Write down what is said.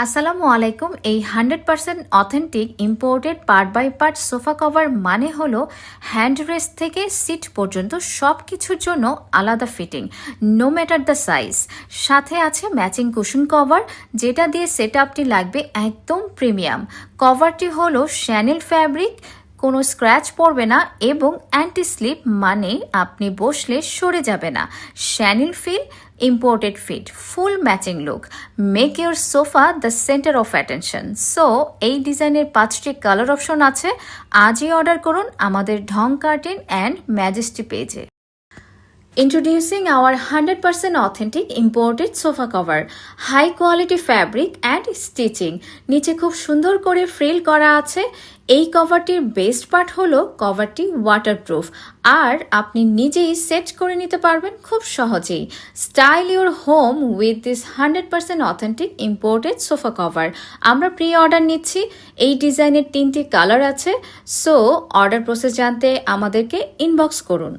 আসসালামু আলাইকুম। এই 100% authentic imported part by part sofa cover মানে হলো হ্যান্ড রেস্ট থেকে সিট পর্যন্ত সব কিছুর জন্য আলাদা fitting, no matter the size. সাথে আছে ম্যাচিং কুশন কভার, যেটা দিয়ে সেট আপটি লাগবে একদম প্রিমিয়াম। কভারটি হলো শ্যানেল ফ্যাব্রিক, কোনো স্ক্র্যাচ পড়বে না এবং অ্যান্টি স্লিপ মানে আপনি বসলে সরে যাবে না। Chenille feel, imported fit, full matching look, make your sofa the centre of attention. So এই ডিজাইনের 5টি কালার অপশন আছে। আজই অর্ডার করুন আমাদের ঢং কার্টেন অ্যান্ড ম্যাজেস্টি পেজে। Introducing our 100% authentic imported sofa cover, high quality fabric and stitching. নিচে খুব সুন্দর করে ফ্রিল করা আছে। এই কভারটির বেস্ট পার্ট হলো কভারটি ওয়াটারপ্রুফ, আর আপনি নিজেই সেট করে নিতে পারবেন খুব সহজেই। Style your home with this 100% authentic imported sofa cover. আমরা প্রি অর্ডার নিচ্ছি। এই ডিজাইনের 3টি কালার আছে। সো অর্ডার প্রসেস জানতে আমাদেরকে ইনবক্স করুন।